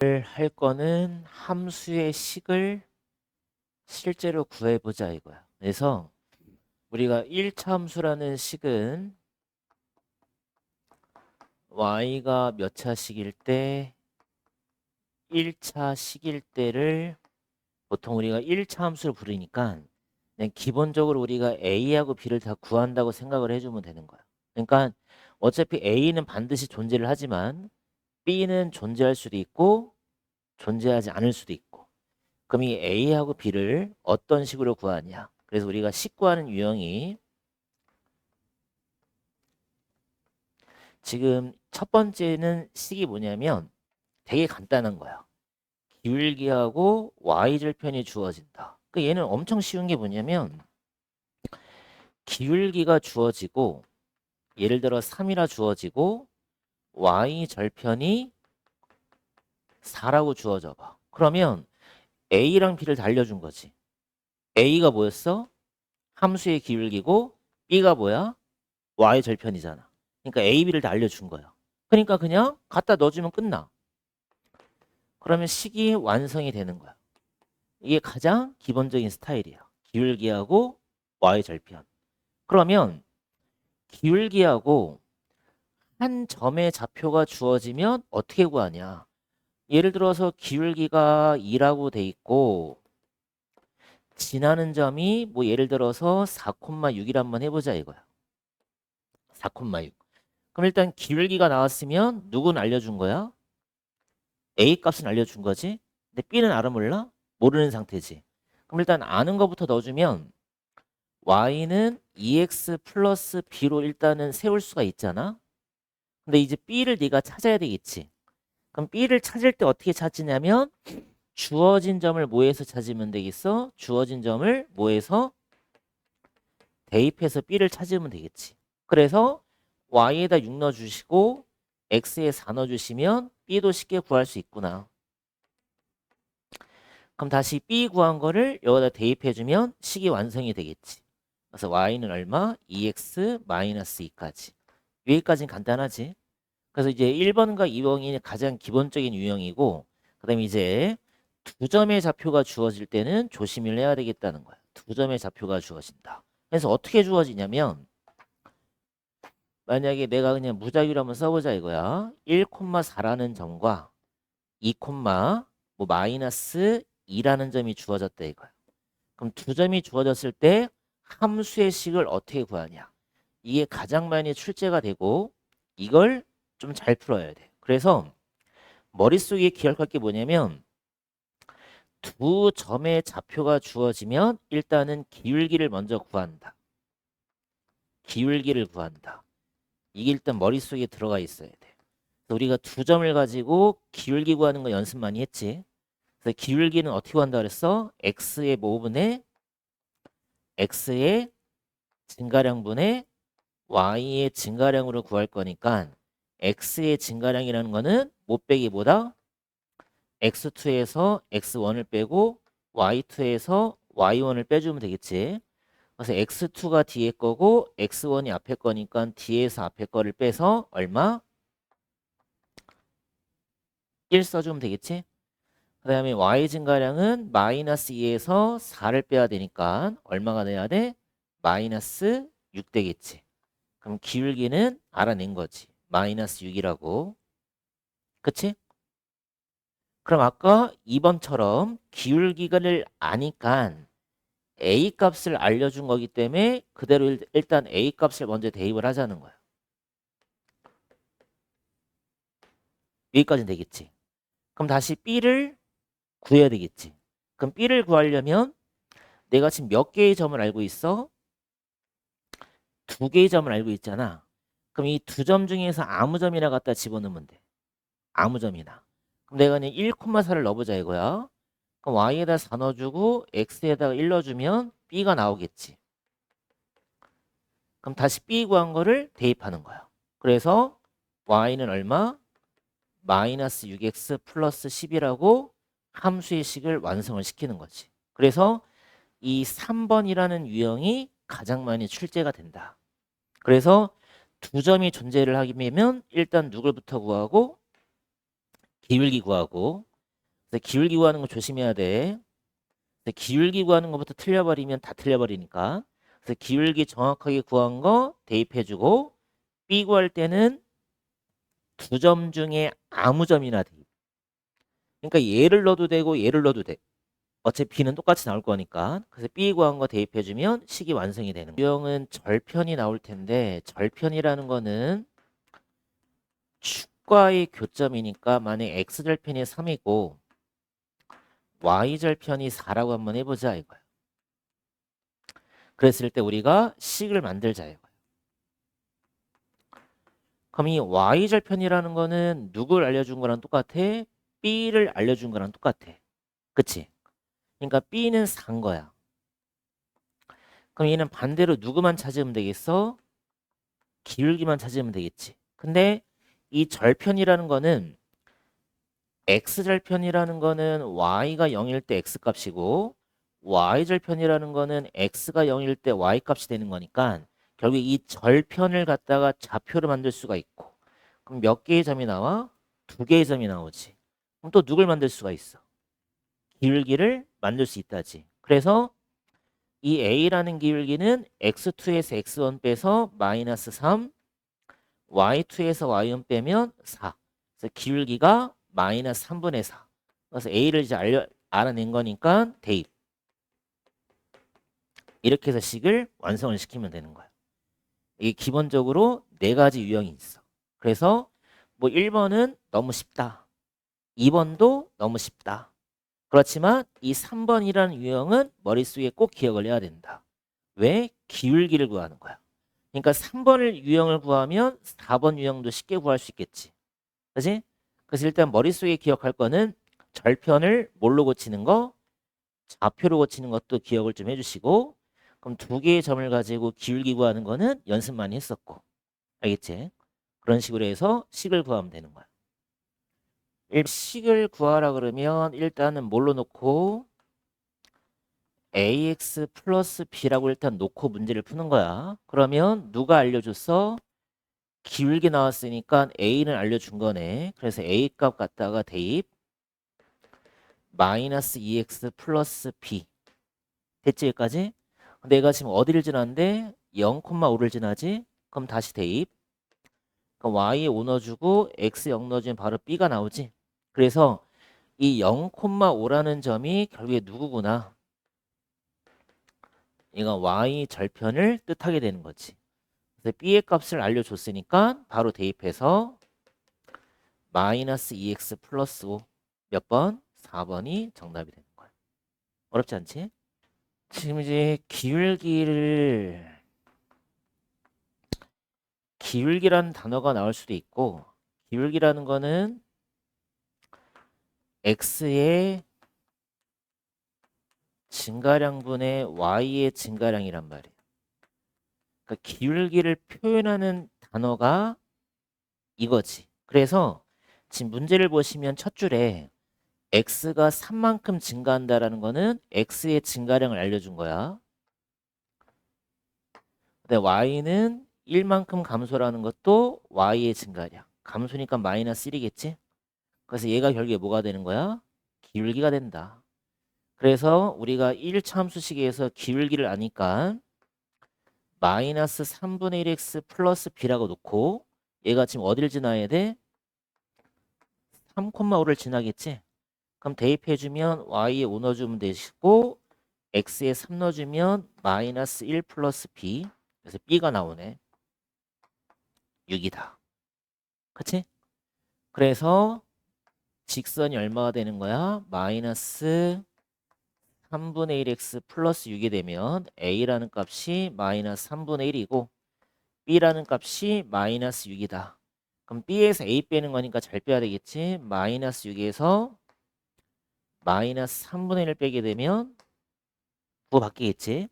할 거는 함수의 식을 실제로 구해보자 이거야. 그래서 우리가 1차 함수라는 식은 y가 몇 차식일 때 1차 식일 때를 보통 우리가 1차 함수를 부르니까 그냥 기본적으로 우리가 a하고 b를 다 구한다고 생각을 해주면 되는 거야. 그러니까 어차피 a는 반드시 존재를 하지만 b는 존재할 수도 있고 존재하지 않을 수도 있고, 그럼 이 A하고 B를 어떤 식으로 구하냐. 그래서 우리가 식 구하는 유형이 지금 첫 번째는 식이 뭐냐면 되게 간단한 거야. 기울기하고 y절편이 주어진다. 그 얘는 엄청 쉬운 게 뭐냐면 기울기가 주어지고 예를 들어 3이라 주어지고 y절편이 4라고 주어져 봐. 그러면 A랑 B를 다 알려준 거지. A가 뭐였어? 함수의 기울기고 B가 뭐야? y절편이잖아. 그러니까 A, B를 다 알려준 거야. 그러니까 그냥 갖다 넣어주면 끝나. 그러면 식이 완성이 되는 거야. 이게 가장 기본적인 스타일이야. 기울기하고 y절편. 그러면 기울기하고 한 점의 좌표가 주어지면 어떻게 구하냐. 예를 들어서 기울기가 2라고 돼 있고 지나는 점이 뭐 예를 들어서 4,6이라 한번 해보자 이거야. 4,6. 그럼 일단 기울기가 나왔으면 누구는 알려준 거야? A 값은 알려준 거지. 근데 B는 알아 몰라? 모르는 상태지. 그럼 일단 아는 거부터 넣어주면 Y는 2X 플러스 B로 일단은 세울 수가 있잖아. 근데 이제 B를 네가 찾아야 되겠지. 그럼 B를 찾을 때 어떻게 찾느냐면 주어진 점을 뭐해서 찾으면 되겠어? 주어진 점을 뭐해서 대입해서 B를 찾으면 되겠지. 그래서 Y에다 6 넣어주시고 X에 4 넣어주시면 B도 쉽게 구할 수 있구나. 그럼 다시 B 구한 거를 여기다 대입해주면 식이 완성이 되겠지. 그래서 y는 얼마? 2x-2까지. 여기까지는 간단하지. 그래서 이제 1번과 2번이 가장 기본적인 유형이고, 그 다음에 이제 두 점의 좌표가 주어질 때는 조심을 해야 되겠다는 거야. 두 점의 좌표가 주어진다. 그래서 어떻게 주어지냐면 만약에 내가 그냥 무작위로 한번 써보자 이거야. 1,4라는 점과 2, 뭐 마이너스 2라는 점이 주어졌다 이거야. 그럼 두 점이 주어졌을 때 함수의 식을 어떻게 구하냐. 이게 가장 많이 출제가 되고 이걸 좀 잘 풀어야 돼. 그래서 머릿속에 기억할 게 뭐냐면 두 점의 좌표가 주어지면 일단은 기울기를 먼저 구한다. 기울기를 구한다. 이게 일단 머릿속에 들어가 있어야 돼. 그래서 우리가 두 점을 가지고 기울기 구하는 거 연습 많이 했지. 그래서 기울기는 어떻게 구한다 그랬어? x의 뭐분의 x의 증가량분의 y의 증가량으로 구할 거니까 x의 증가량이라는 거는 못 빼기 보다 x2에서 x1을 빼고 y2에서 y1을 빼주면 되겠지. 그래서 x2가 뒤에 거고 x1이 앞에 거니까 뒤에서 앞에 거를 빼서 얼마? 1 써주면 되겠지. 그 다음에 y 증가량은 마이너스 2에서 4를 빼야 되니까 얼마가 돼야 돼? 마이너스 6 되겠지. 그럼 기울기는 알아낸 거지. 마이너스 6이라고. 그치? 그럼 아까 2번처럼 기울기를 아니까 A 값을 알려준 거기 때문에 그대로 일단 A 값을 먼저 대입을 하자는 거야. 여기까지는 되겠지. 그럼 다시 B를 구해야 되겠지. 그럼 B를 구하려면 내가 지금 몇 개의 점을 알고 있어? 두 개의 점을 알고 있잖아. 그럼 이 두 점 중에서 아무 점이나 갖다 집어넣으면 돼. 아무 점이나. 그럼 내가 그냥 1,4를 넣어보자 이거야. 그럼 y에다 4 넣어주고 x에다가 1 넣어주면 b가 나오겠지. 그럼 다시 b 구한 거를 대입하는 거야. 그래서 y는 얼마? 마이너스 6x 플러스 10이라고 함수의 식을 완성을 시키는 거지. 그래서 이 3번이라는 유형이 가장 많이 출제가 된다. 그래서 두 점이 존재를 하게 되면 일단 누굴부터 구하고 기울기 구하고 그래서 기울기 구하는 거 조심해야 돼. 그래서 기울기 구하는 것부터 틀려버리면 다 틀려버리니까. 그래서 기울기 정확하게 구한 거 대입해주고 B 구할 때는 두 점 중에 아무 점이나 대입. 그러니까 얘를 넣어도 되고 얘를 넣어도 돼. 어차피 B는 똑같이 나올 거니까. 그래서 B 구한 거 대입해주면 식이 완성이 되는 거야. 유형은 절편이 나올 텐데 절편이라는 거는 축과의 교점이니까 만약에 X절편이 3이고 Y절편이 4라고 한번 해보자 이거야. 그랬을 때 우리가 식을 만들자 이거야. 그럼 이 Y절편이라는 거는 누굴 알려준 거랑 똑같아? B를 알려준 거랑 똑같아. 그치? 그러니까 B는 4인 거야. 그럼 얘는 반대로 누구만 찾으면 되겠어? 기울기만 찾으면 되겠지. 근데 이 절편이라는 거는 X절편이라는 거는 Y가 0일 때 X값이고 Y절편이라는 거는 X가 0일 때 Y값이 되는 거니까 결국 이 절편을 갖다가 좌표로 만들 수가 있고 그럼 몇 개의 점이 나와? 2개의 점이 나오지. 그럼 또 누굴 만들 수가 있어? 기울기를 만들 수 있다지. 그래서 이 A라는 기울기는 X2에서 X1 빼서 마이너스 3 Y2에서 Y1 빼면 4. 그래서 기울기가 마이너스 3분의 4. 그래서 A를 이제 알아낸 거니까 대입. 이렇게 해서 식을 완성을 시키면 되는 거야. 이게 기본적으로 4가지 유형이 있어. 그래서 뭐 1번은 너무 쉽다. 2번도 너무 쉽다. 그렇지만 이 3번이라는 유형은 머릿속에 꼭 기억을 해야 된다. 왜? 기울기를 구하는 거야. 그러니까 3번을 유형을 구하면 4번 유형도 쉽게 구할 수 있겠지. 그지? 그래서 일단 머릿속에 기억할 거는 절편을 뭘로 고치는 거? 좌표로 고치는 것도 기억을 좀 해주시고 그럼 2개의 점을 가지고 기울기 구하는 거는 연습 많이 했었고 알겠지? 그런 식으로 해서 식을 구하면 되는 거야. 식을 구하라 그러면 일단은 뭘로 놓고 ax 플러스 b라고 일단 놓고 문제를 푸는 거야. 그러면 누가 알려줬어? 기울기 나왔으니까 a는 알려준 거네. 그래서 a 값 갖다가 대입 마이너스 2x 플러스 b 됐지 여기까지? 내가 지금 어디를 지났는데 0,5를 지나지? 그럼 다시 대입 그럼 y에 5 넣어주고 x 0 넣어주면 바로 b가 나오지. 그래서 이 0,5라는 점이 결국에 누구구나. 이건 y 절편을 뜻하게 되는 거지. 그래서 b의 값을 알려줬으니까 바로 대입해서 마이너스 2x 플러스 5 몇 번? 4번이 정답이 되는 거야. 어렵지 않지? 지금 이제 기울기라는 단어가 나올 수도 있고 기울기라는 거는 x의 증가량분의 y의 증가량이란 말이에요. 그러니까 기울기를 표현하는 단어가 이거지. 그래서 지금 문제를 보시면 첫 줄에 x가 3만큼 증가한다라는 거는 x의 증가량을 알려준 거야. 근데 y는 1만큼 감소라는 것도 y의 증가량. 감소니까 마이너스 1이겠지? 그래서 얘가 결국에 뭐가 되는 거야? 기울기가 된다. 그래서 우리가 1차 함수식에서 기울기를 아니까 마이너스 3분의 1x 플러스 b라고 놓고 얘가 지금 어디를 지나야 돼? 3,5를 지나겠지? 그럼 대입해주면 y에 5 넣어주면 되시고 x에 3 넣어주면 마이너스 1 플러스 b 그래서 b가 나오네. 6이다. 그치? 그래서 직선이 얼마가 되는 거야? 마이너스 3분의 1x 플러스 6이 되면 a라는 값이 마이너스 3분의 1이고 b라는 값이 마이너스 6이다. 그럼 b에서 a 빼는 거니까 잘 빼야 되겠지? 마이너스 6에서 마이너스 3분의 1을 빼게 되면 9 바뀌겠지?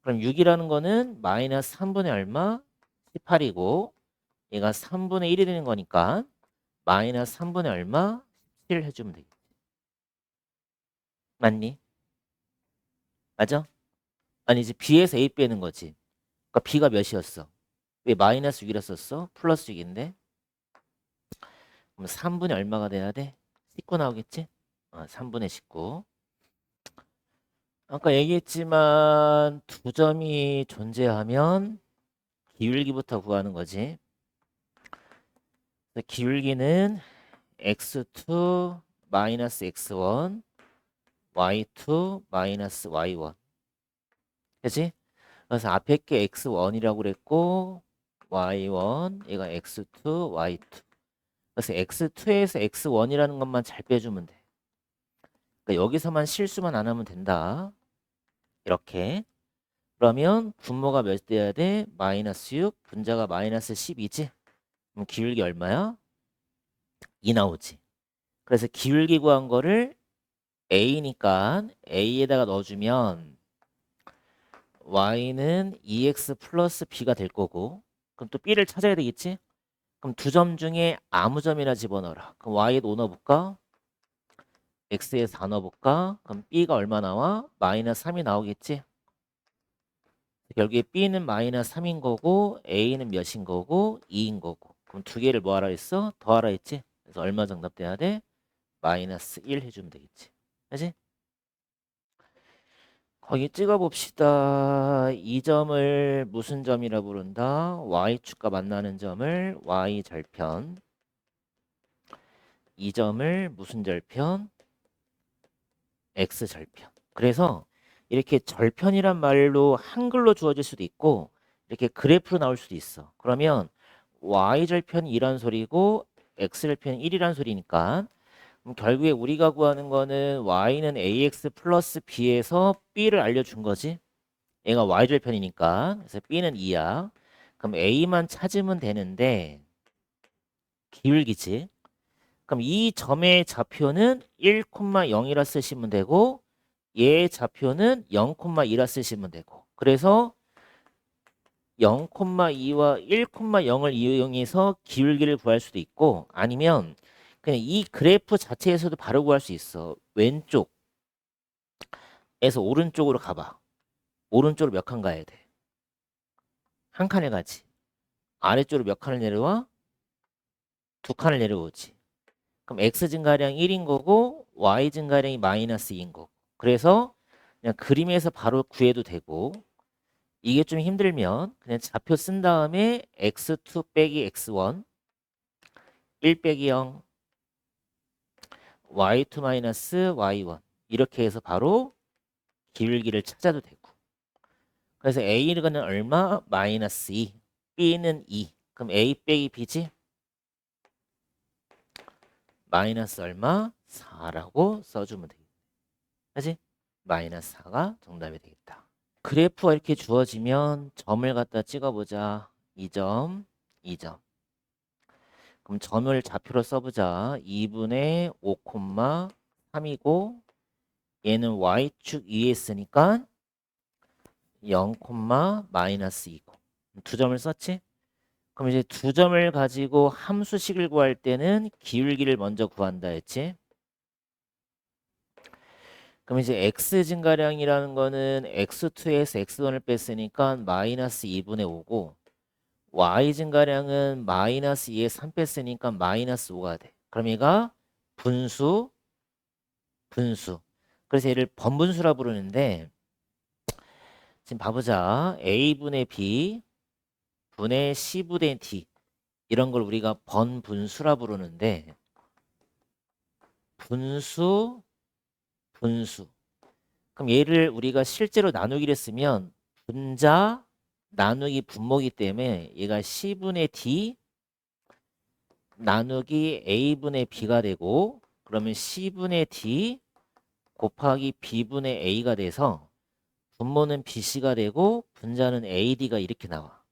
그럼 6이라는 거는 마이너스 3분의 얼마? 18이고 얘가 3분의 1이 되는 거니까 마이너스 3분의 얼마? 17 해주면 되겠지. 맞니? 맞아? 아니 이제 b에서 a 빼는 거지. 그러니까 b가 몇이었어? 왜 마이너스 6이라 썼어? 플러스 6인데 그럼 3분의 얼마가 돼야 돼? 19 나오겠지? 3분의 19. 아까 얘기했지만 두 점이 존재하면 기울기부터 구하는 거지. 기울기는 x2 마이너스 x1 y2 마이너스 y1. 그치? 그래서 앞에 게 x1이라고 그랬고 y1 얘가 x2 y2. 그래서 x2에서 x1이라는 것만 잘 빼주면 돼. 그러니까 여기서만 실수만 안 하면 된다. 이렇게. 그러면 분모가 몇 돼야 돼? 마이너스 6, 분자가 마이너스 10이지? 그럼 기울기 얼마야? 2 나오지. 그래서 기울기 구한 거를 A니까 A에다가 넣어주면 Y는 2X 플러스 B가 될 거고, 그럼 또 B를 찾아야 되겠지? 그럼 두 점 중에 아무 점이나 집어넣어라. 그럼 Y에 5 넣어볼까? X에 4 넣어볼까? 그럼 B가 얼마 나와? 마이너스 3이 나오겠지? 결국에 B는 마이너스 3인 거고 A는 몇인 거고 2인 거고. 그럼 두 개를 뭐 하라 했어? 더하라 했지? 그래서 얼마 정답 돼야 돼? 마이너스 1 해주면 되겠지. 그치? 거기 찍어봅시다. 이 점을 무슨 점이라 부른다? Y축과 만나는 점을 Y절편. 이 점을 무슨 절편? X절편. 그래서 이렇게 절편이란 말로 한글로 주어질 수도 있고 이렇게 그래프로 나올 수도 있어. 그러면 Y절편이 2란 소리고 X절편이 1이란 소리니까 그럼 결국에 우리가 구하는 거는 Y는 AX 플러스 B에서 B를 알려준 거지. 얘가 Y절편이니까. 그래서 B는 2야. 그럼 A만 찾으면 되는데 기울기지. 그럼 이 점의 좌표는 1,0이라 쓰시면 되고 얘의 좌표는 0,2라 쓰시면 되고. 그래서 0,2와 1,0을 이용해서 기울기를 구할 수도 있고 아니면 그냥 이 그래프 자체에서도 바로 구할 수 있어. 왼쪽에서 오른쪽으로 가봐. 오른쪽으로 몇 칸 가야 돼? 한 칸에 가지. 아래쪽으로 몇 칸을 내려와? 두 칸을 내려오지. 그럼 x 증가량 1인 거고 y 증가량이 마이너스 2인 거고. 그래서 그냥 그림에서 바로 구해도 되고 이게 좀 힘들면 그냥 좌표 쓴 다음에 x2 빼기 x1 1 빼기 0 y2 마이너스 y1 이렇게 해서 바로 기울기를 찾아도 되고. 그래서 A는 얼마? 마이너스 2. B는 2. 그럼 A 빼기 B지? 마이너스 얼마? 4라고 써주면 되겠다. 그치? 마이너스 4가 정답이 되겠다. 그래프가 이렇게 주어지면 점을 갖다 찍어보자. 2점, 2점. 그럼 점을 좌표로 써보자. 2분의 5,3이고 얘는 Y축 위에 있으니까 0, 마이너스 2고. 두 점을 썼지? 그럼 이제 두 점을 가지고 함수식을 구할 때는 기울기를 먼저 구한다 했지? 그럼 이제 x 증가량이라는 거는 x2에서 x1을 뺐으니까 마이너스 2분의 5고 y 증가량은 마이너스 2에 3 뺐으니까 마이너스 5가 돼. 그럼 얘가 분수, 분수. 그래서 얘를 번분수라 부르는데 지금 봐보자. a분의 b 분의 c분의 d 이런 걸 우리가 번분수라 부르는데 분수, 분수. 그럼 얘를 우리가 실제로 나누기를 쓰면 분자 나누기 분모기 때문에 얘가 c분의 d 나누기 a분의 b가 되고 그러면 c분의 d 곱하기 b분의 a가 돼서 분모는 bc가 되고 분자는 ad가 이렇게 나와.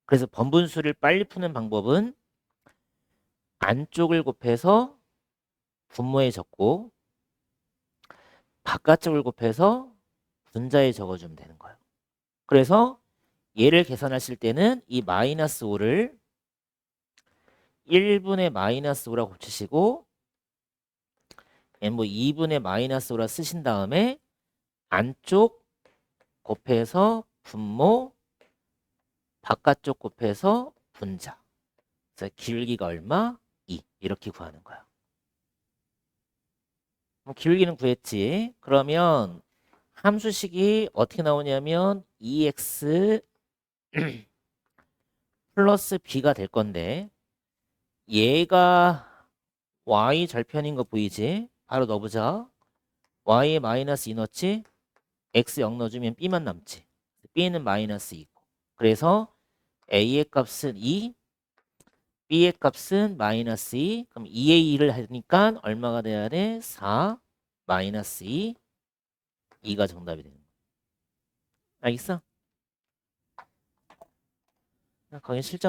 그래서 번분수를 빨리 푸는 방법은 안쪽을 곱해서 분모에 적고 바깥쪽을 곱해서 분자에 적어주면 되는 거예요. 그래서 얘를 계산하실 때는 이 마이너스 5를 1분의 마이너스 5라고 고치시고 뭐 2분의 마이너스 5라 쓰신 다음에 안쪽 곱해서 분모 바깥쪽 곱해서 분자. 그래서 기울기가 얼마? 2 이렇게 구하는 거야. 기울기는 구했지. 그러면 함수식이 어떻게 나오냐면 2x 플러스 b가 될 건데 얘가 y 절편인 거 보이지? 바로 넣어보자. y에 마이너스 2 넣지? x 0 넣어주면 b만 남지. b는 마이너스 2고. 그래서 a의 값은 2, b의 값은 마이너스 2. 그럼 2의 2를 하니까 얼마가 돼야 돼? 4 마이너스 2. 2가 정답이 되는 거야. 알겠어? 거기 실전